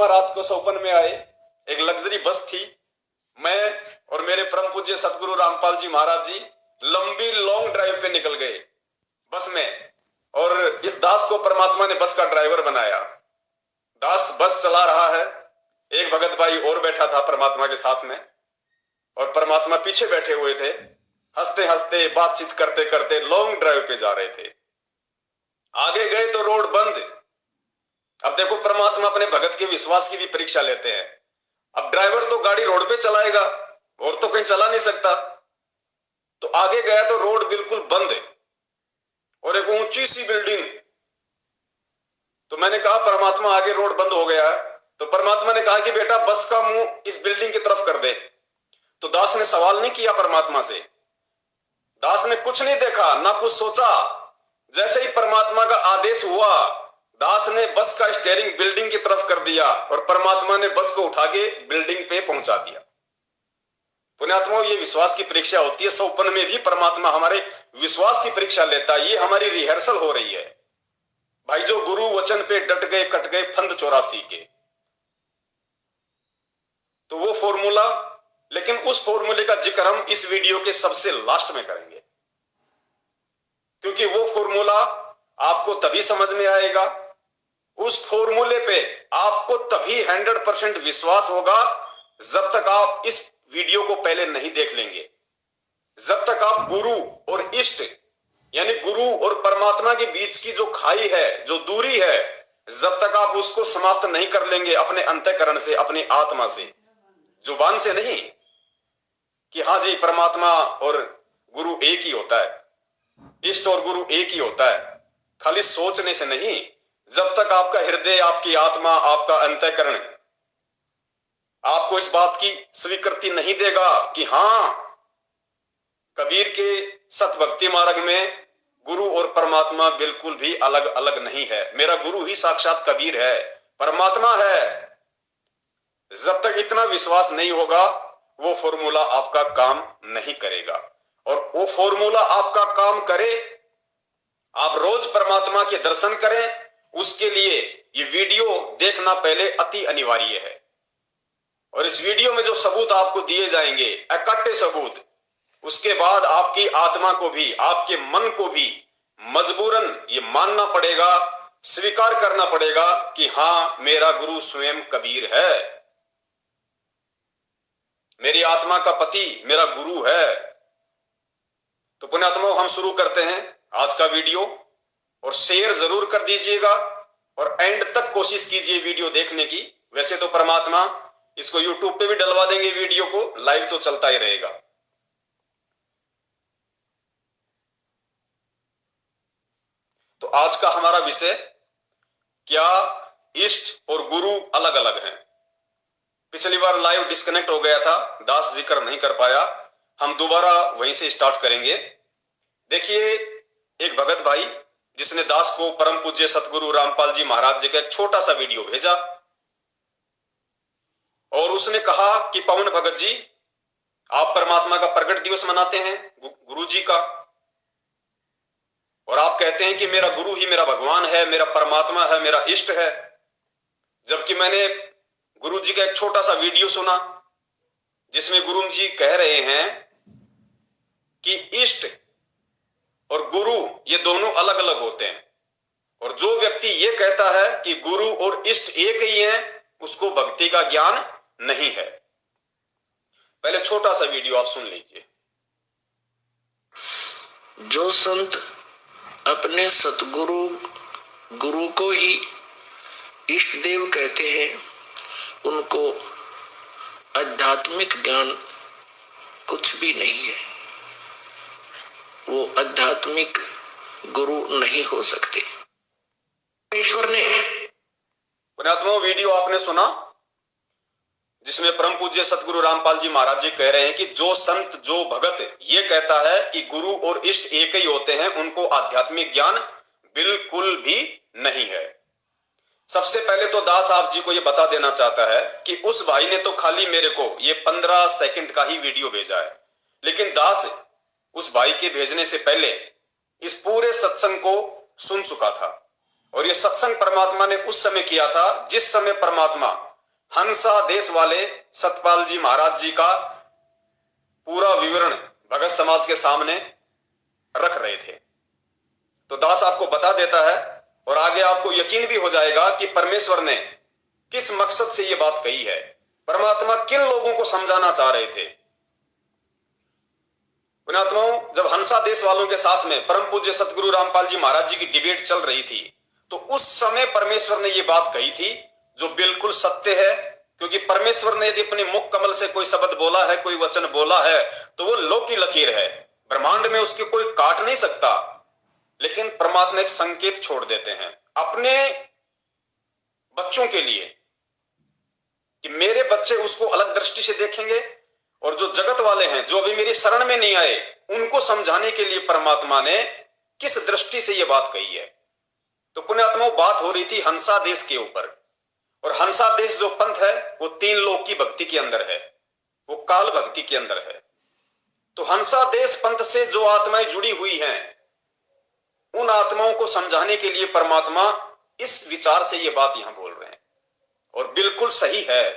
परमात्मा रात को सौपन में आए। एक लग्जरी बस थी। मैं और मेरे परम पूज्य सतगुरु रामपाल जी महाराज जी लंबी लॉन्ग ड्राइव पे निकल गए बस में, और इस दास को परमात्मा ने बस का ड्राइवर बनाया। दास बस चला रहा है, एक भगत भाई और बैठा था परमात्मा के साथ में, और परमात्मा पीछे बैठे हुए थे। हंसते हंसते बातचीत करते करते लॉन्ग ड्राइव पे जा रहे थे। आगे गए तो रोड बंद। अब देखो, परमात्मा अपने भगत के विश्वास की भी परीक्षा लेते हैं। अब ड्राइवर तो गाड़ी रोड पे चलाएगा, और तो कहीं चला नहीं सकता। तो आगे गया तो रोड बिल्कुल बंद और एक ऊंची सी बिल्डिंग। तो मैंने कहा परमात्मा आगे रोड बंद हो गया है। तो परमात्मा ने कहा कि बेटा बस का मुंह इस बिल्डिंग की तरफ कर दे। तो दास ने सवाल नहीं किया परमात्मा से, दास ने कुछ नहीं देखा ना कुछ सोचा। जैसे ही परमात्मा का आदेश हुआ, दास ने बस का स्टीयरिंग बिल्डिंग की तरफ कर दिया और परमात्मा ने बस को उठा के बिल्डिंग पे पहुंचा दिया। पुण्यात्माओं, ये विश्वास की परीक्षा होती है। सौपन में भी परमात्मा हमारे विश्वास की परीक्षा लेता है। ये हमारी रिहर्सल हो रही है भाई। जो गुरु वचन पे डट गए कट गए फंद 84 के, तो वो फॉर्मूला, लेकिन उस फॉर्मूले का जिक्र हम इस वीडियो के सबसे लास्ट में करेंगे, क्योंकि वो फॉर्मूला आपको तभी समझ में आएगा, उस फॉर्मूले पे आपको तभी 100% विश्वास होगा जब तक आप इस वीडियो को पहले नहीं देख लेंगे। जब तक आप गुरु और इष्ट यानी गुरु और परमात्मा के बीच की जो खाई है, जो दूरी है, जब तक आप उसको समाप्त नहीं कर लेंगे अपने अंतःकरण से, अपनी आत्मा से, जुबान से नहीं कि हाँ जी परमात्मा और गुरु एक ही होता है, इष्ट और गुरु एक ही होता है, खाली सोचने से नहीं। जब तक आपका हृदय, आपकी आत्मा, आपका अंतःकरण आपको इस बात की स्वीकृति नहीं देगा कि हां, कबीर के सत भक्ति मार्ग में गुरु और परमात्मा बिल्कुल भी अलग अलग नहीं है, मेरा गुरु ही साक्षात कबीर है, परमात्मा है, जब तक इतना विश्वास नहीं होगा वो फॉर्मूला आपका काम नहीं करेगा। और वो फॉर्मूला आपका काम करे, आप रोज परमात्मा के दर्शन करें, उसके लिए ये वीडियो देखना पहले अति अनिवार्य है। और इस वीडियो में जो सबूत आपको दिए जाएंगे, इकट्ठे सबूत, उसके बाद आपकी आत्मा को भी, आपके मन को भी मजबूरन ये मानना पड़ेगा, स्वीकार करना पड़ेगा कि हां, मेरा गुरु स्वयं कबीर है, मेरी आत्मा का पति मेरा गुरु है। तो पुण्यात्माओं, हम शुरू करते हैं आज का वीडियो, और शेयर जरूर कर दीजिएगा और एंड तक कोशिश कीजिए वीडियो देखने की। वैसे तो परमात्मा इसको यूट्यूब पे भी डलवा देंगे, वीडियो को लाइव तो चलता ही रहेगा। तो आज का हमारा विषय, क्या इष्ट और गुरु अलग अलग हैं। पिछली बार लाइव डिस्कनेक्ट हो गया था, दास जिक्र नहीं कर पाया, हम दोबारा वहीं से स्टार्ट करेंगे। देखिए, एक भगत भाई जिसने दास को परम पूज्य सतगुरु रामपाल जी महाराज जी का एक छोटा सा वीडियो भेजा, और उसने कहा कि पवन भगत जी, आप परमात्मा का प्रकट दिवस मनाते हैं, गुरु जी का, और आप कहते हैं कि मेरा गुरु ही मेरा भगवान है, मेरा परमात्मा है, मेरा इष्ट है। जबकि मैंने गुरु जी का एक छोटा सा वीडियो सुना जिसमें गुरु जी कह रहे हैं कि इष्ट और गुरु ये दोनों अलग अलग होते हैं, और जो व्यक्ति ये कहता है कि गुरु और इष्ट एक ही हैं, उसको भक्ति का ज्ञान नहीं है। पहले छोटा सा वीडियो आप सुन लीजिए। जो संत अपने सतगुरु गुरु को ही इष्ट देव कहते हैं, उनको आध्यात्मिक ज्ञान कुछ भी नहीं है, वो आध्यात्मिक गुरु नहीं हो सकते। ईश्वर ने पुण्यात्मा, वीडियो आपने सुना जिसमें परम पूज्य सतगुरु रामपाल जी महाराज जी कह रहे हैं कि जो संत, जो भगत ये कहता है कि गुरु और इष्ट एक ही होते हैं, उनको आध्यात्मिक ज्ञान बिल्कुल भी नहीं है। सबसे पहले तो दास आप जी को ये बता देना चाहता है कि उस भाई ने तो खाली मेरे को ये 15 सेकंड का ही वीडियो भेजा है, लेकिन दास उस भाई के भेजने से पहले इस पूरे सत्संग को सुन चुका था। और ये सत्संग परमात्मा ने उस समय किया था जिस समय परमात्मा हंसा देश वाले सतपाल जी महाराज जी का पूरा विवरण भगत समाज के सामने रख रहे थे। तो दास आपको बता देता है और आगे आपको यकीन भी हो जाएगा कि परमेश्वर ने किस मकसद से यह बात कही है, परमात्मा किन लोगों को समझाना चाह रहे थे। पुण्यात्माओं, जब हंसा देश वालों के साथ में परम पूज्य सतगुरु रामपाल जी महाराज जी की डिबेट चल रही थी, तो उस समय परमेश्वर ने यह बात कही थी जो बिल्कुल सत्य है। क्योंकि परमेश्वर ने यदि अपने मुख कमल से कोई शब्द बोला है, कोई वचन बोला है, तो वो लौ की लकीर है, ब्रह्मांड में उसके कोई काट नहीं सकता। लेकिन परमात्मा एक संकेत छोड़ देते हैं अपने बच्चों के लिए कि मेरे बच्चे उसको अलग दृष्टि से देखेंगे, और जो जगत वाले हैं जो अभी मेरी शरण में नहीं आए, उनको समझाने के लिए परमात्मा ने किस दृष्टि से यह बात कही है। तो पुण्यात्माओं, बात हो रही थी हंसा देश के ऊपर। और हंसा देश जो पंथ है वो 3 लोक की भक्ति के अंदर है, वो काल भक्ति के अंदर है। तो हंसा देश पंथ से जो आत्माएं जुड़ी हुई हैं, उन आत्माओं को समझाने के लिए परमात्मा इस विचार से ये बात यहां बोल रहे हैं। और बिल्कुल सही है,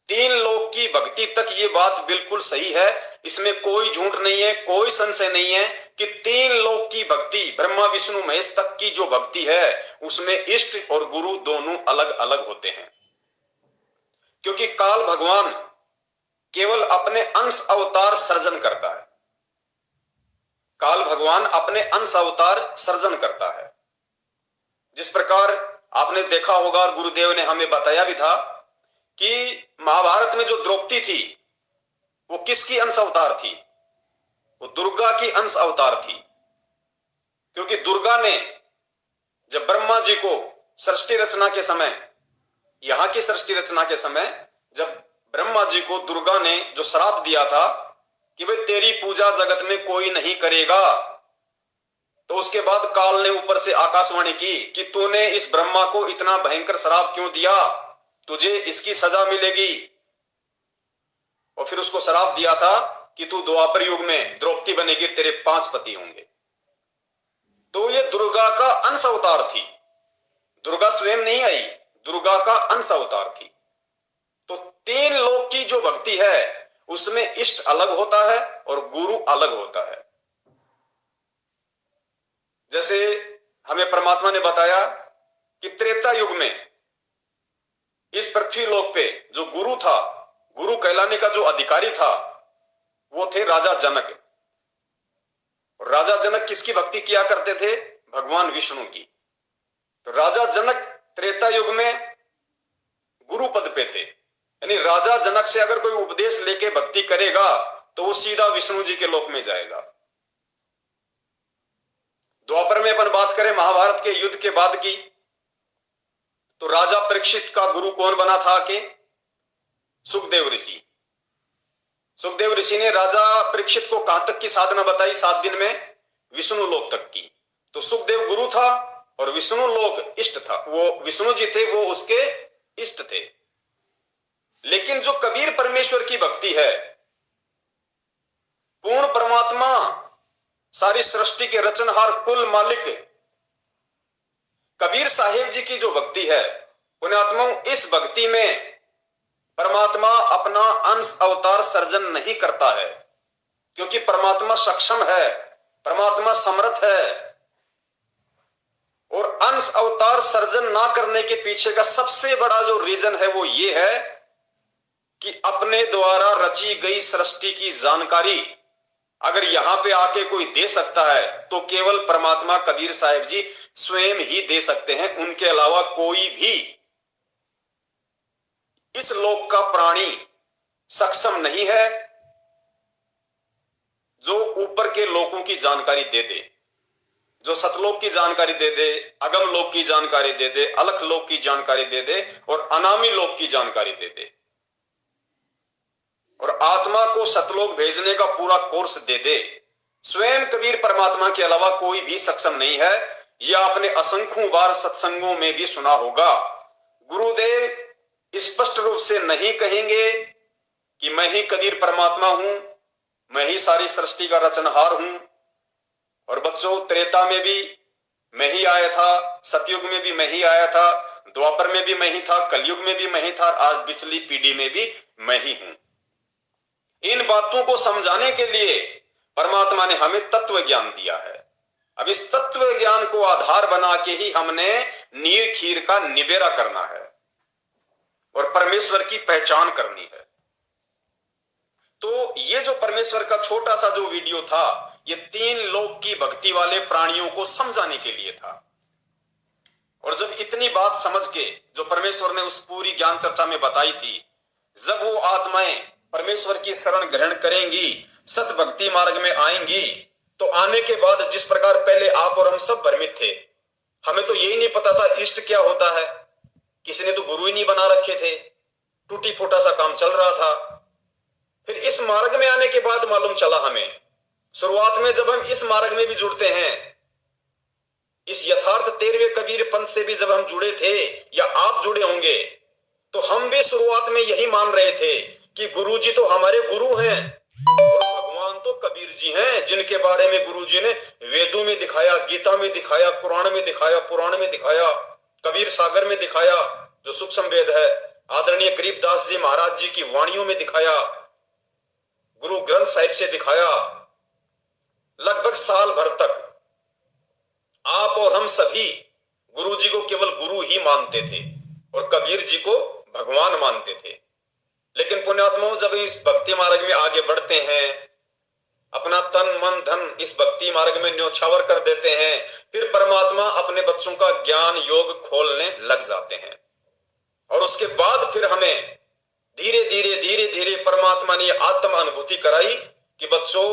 3 लोक की भक्ति तक ये बात बिल्कुल सही है, इसमें कोई झूठ नहीं है, कोई संशय नहीं है कि 3 लोक की भक्ति, ब्रह्मा विष्णु महेश तक की जो भक्ति है, उसमें इष्ट और गुरु दोनों अलग अलग होते हैं। क्योंकि काल भगवान केवल अपने अंश अवतार सर्जन करता है, काल भगवान अपने अंश अवतार सर्जन करता है। जिस प्रकार आपने देखा होगा, गुरुदेव ने हमें बताया भी था कि महाभारत में जो द्रौपदी थी वो किसकी अंश अवतार थी? वो दुर्गा की अंश अवतार थी। क्योंकि दुर्गा ने जब ब्रह्मा जी को सृष्टि रचना के समय, यहां की सृष्टि रचना के समय, जब ब्रह्मा जी को दुर्गा ने जो श्राप दिया था कि भाई तेरी पूजा जगत में कोई नहीं करेगा, तो उसके बाद काल ने ऊपर से आकाशवाणी की कि तूने इस ब्रह्मा को इतना भयंकर श्राप क्यों दिया, तुझे इसकी सजा मिलेगी। और फिर उसको श्राप दिया था कि तू द्वापर युग में द्रौपदी बनेगी, तेरे 5 पति होंगे। तो ये दुर्गा का अंश अवतार थी, दुर्गा स्वयं नहीं आई, दुर्गा का अंश अवतार थी। तो 3 लोक की जो भक्ति है उसमें इष्ट अलग होता है और गुरु अलग होता है। जैसे हमें परमात्मा ने बताया कि त्रेता युग में इस पृथ्वी लोक पे जो गुरु था, गुरु कहलाने का जो अधिकारी था, वो थे राजा जनक। और राजा जनक किसकी भक्ति किया करते थे? भगवान विष्णु की। तो राजा जनक त्रेता युग में गुरु पद पे थे, यानी राजा जनक से अगर कोई उपदेश लेके भक्ति करेगा तो वो सीधा विष्णु जी के लोक में जाएगा। द्वापर में अपन बात करें महाभारत के युद्ध के बाद की, तो राजा परीक्षित का गुरु कौन बना था? कि सुखदेव ऋषि। सुखदेव ऋषि ने राजा परीक्षित को कहां तक की साधना बताई? 7 दिन में विष्णु लोक तक की। तो सुखदेव गुरु था और विष्णु लोक इष्ट था, वो विष्णु जी थे, वो उसके इष्ट थे। लेकिन जो कबीर परमेश्वर की भक्ति है, पूर्ण परमात्मा, सारी सृष्टि के रचनहार, कुल मालिक कबीर साहिब जी की जो भक्ति है, पुण्यात्माओं, इस भक्ति में परमात्मा अपना अंश अवतार सर्जन नहीं करता है, क्योंकि परमात्मा सक्षम है, परमात्मा समर्थ है। और अंश अवतार सर्जन ना करने के पीछे का सबसे बड़ा जो रीजन है वो ये है कि अपने द्वारा रची गई सृष्टि की जानकारी अगर यहां पे आके कोई दे सकता है तो केवल परमात्मा कबीर साहिब जी स्वयं ही दे सकते हैं, उनके अलावा कोई भी इस लोक का प्राणी सक्षम नहीं है जो ऊपर के लोकों की जानकारी दे दे, जो सतलोक की जानकारी दे दे, अगम लोक की जानकारी दे दे, अलख लोक की जानकारी दे दे और अनामी लोक की जानकारी दे दे, और आत्मा को सतलोक भेजने का पूरा कोर्स दे दे। स्वयं कबीर परमात्मा के अलावा कोई भी सक्षम नहीं है। यह आपने असंख्यों बार सत्संगों में भी सुना होगा। गुरुदेव स्पष्ट रूप से नहीं कहेंगे कि मैं ही कबीर परमात्मा हूं, मैं ही सारी सृष्टि का रचनहार हूं। और बच्चों, त्रेता में भी मैं ही आया था, सतयुग में भी मैं ही आया था, द्वापर में भी मैं ही था, कलयुग में भी मैं ही था, आज पिछली पीढ़ी में भी मैं ही हूं। इन बातों को समझाने के लिए परमात्मा ने हमें तत्व ज्ञान दिया है। अब इस तत्व ज्ञान को आधार बना के ही हमने नीर खीर का निबेरा करना है और परमेश्वर की पहचान करनी है। तो ये जो परमेश्वर का छोटा सा जो वीडियो था, ये 3 लोक की भक्ति वाले प्राणियों को समझाने के लिए था। और जब इतनी बात समझ के जो परमेश्वर ने उस पूरी ज्ञान चर्चा में बताई थी, जब वो आत्माएं परमेश्वर की शरण ग्रहण करेंगी, सत भक्ति मार्ग में आएंगी, तो आने के बाद जिस प्रकार पहले आप और हम सब भ्रमित थे, हमें तो यही नहीं पता था इष्ट क्या होता है, किसी ने तो गुरु ही नहीं बना रखे थे, टूटी फूटा सा काम चल रहा था। फिर इस मार्ग में आने के बाद मालूम चला हमें, शुरुआत में जब हम इस मार्ग में भी जुड़ते हैं, इस यथार्थ 13वें कबीर पंथ से भी जब हम जुड़े थे या आप जुड़े होंगे, तो हम भी शुरुआत में यही मान रहे थे कि गुरु जी तो हमारे गुरु हैं और भगवान तो कबीर जी हैं, जिनके बारे में गुरु जी ने वेदों में दिखाया, गीता में दिखाया, कुरान में दिखाया, पुराण में दिखाया, कबीर सागर में दिखाया जो सूक्ष्म वेद है, आदरणीय गरीबदास जी महाराज जी की वाणियों में दिखाया, गुरु ग्रंथ साहिब से दिखाया। लगभग साल भर तक आप और हम सभी गुरु जी को केवल गुरु ही मानते थे और कबीर जी को भगवान मानते थे। लेकिन पुण्यात्माओं, जब इस भक्ति मार्ग में आगे बढ़ते हैं, अपना तन मन धन इस भक्ति मार्ग में न्योछावर कर देते हैं, फिर परमात्मा अपने बच्चों का ज्ञान योग खोलने लग जाते हैं। और उसके बाद फिर हमें धीरे धीरे परमात्मा ने आत्म अनुभूति कराई कि बच्चों,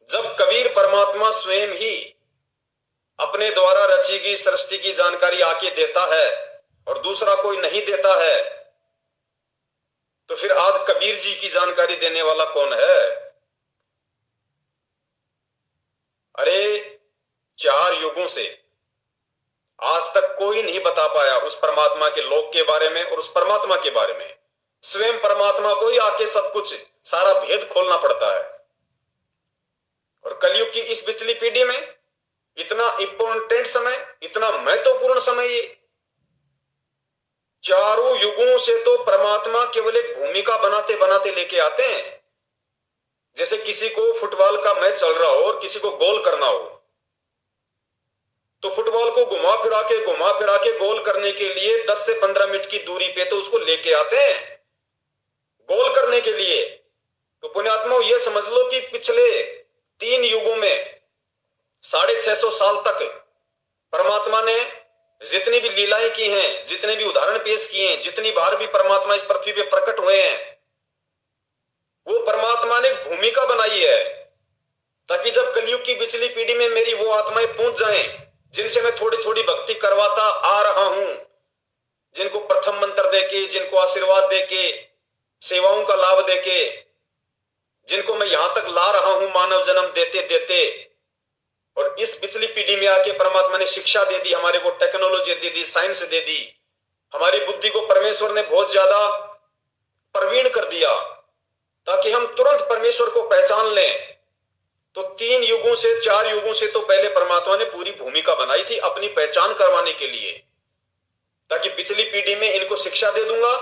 जब कबीर परमात्मा स्वयं ही अपने द्वारा रची गई सृष्टि की जानकारी आके देता है और दूसरा कोई नहीं देता है, तो फिर आज कबीर जी की जानकारी देने वाला कौन है? अरे 4 युगों से आज तक कोई नहीं बता पाया उस परमात्मा के लोक के बारे में और उस परमात्मा के बारे में। स्वयं परमात्मा को ही आके सब कुछ सारा भेद खोलना पड़ता है। और कलयुग की इस पिछली पीढ़ी में इतना इंपॉर्टेंट समय, इतना महत्वपूर्ण समय, ये 4 युगों से तो परमात्मा केवल एक भूमिका बनाते बनाते लेके आते हैं। जैसे किसी को फुटबॉल का मैच चल रहा हो और किसी को गोल करना हो, तो फुटबॉल को घुमा फिरा के गोल करने के लिए 10 से 15 मिनट की दूरी पे तो उसको लेके आते हैं गोल करने के लिए। तो पुण्यात्माओं, ये समझ लो कि पिछले 3 युगों में 650 साल तक परमात्मा ने जितनी भी लीलाएं की हैं, जितने भी उदाहरण पेश किए हैं, जितनी बार भी परमात्मा इस पृथ्वी पे प्रकट हुए हैं, वो परमात्मा ने भूमिका बनाई है ताकि जब कलयुग की पिछली पीढ़ी में मेरी वो आत्माएं पहुंच जाएं जिनसे मैं थोड़ी थोड़ी भक्ति करवाता आ रहा हूं, जिनको प्रथम मंत्र देके, जिनको आशीर्वाद देके, सेवाओं का लाभ देके, जिनको मैं यहां तक ला रहा हूं मानव जन्म देते देते, और इस पिछली पीढ़ी में आके परमात्मा ने शिक्षा दे दी, हमारे को टेक्नोलॉजी दे दी, साइंस दे दी, हमारी बुद्धि को परमेश्वर ने बहुत ज्यादा प्रवीण कर दिया ताकि हम तुरंत परमेश्वर को पहचान लें। तो 3 युगों से 4 युगों से तो पहले परमात्मा ने पूरी भूमिका बनाई थी अपनी पहचान करवाने के लिए, ताकि पिछली पीढ़ी में इनको शिक्षा दे दूंगा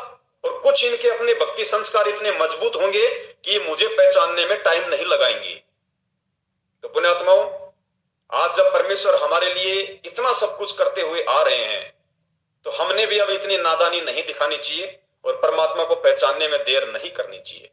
और कुछ इनके अपने भक्ति संस्कार इतने मजबूत होंगे कि मुझे पहचानने में टाइम नहीं लगाएंगे। तो पुण्यात्माओं, आज जब परमेश्वर हमारे लिए इतना सब कुछ करते हुए आ रहे हैं, तो हमने भी अब इतनी नादानी नहीं दिखानी चाहिए और परमात्मा को पहचानने में देर नहीं करनी चाहिए।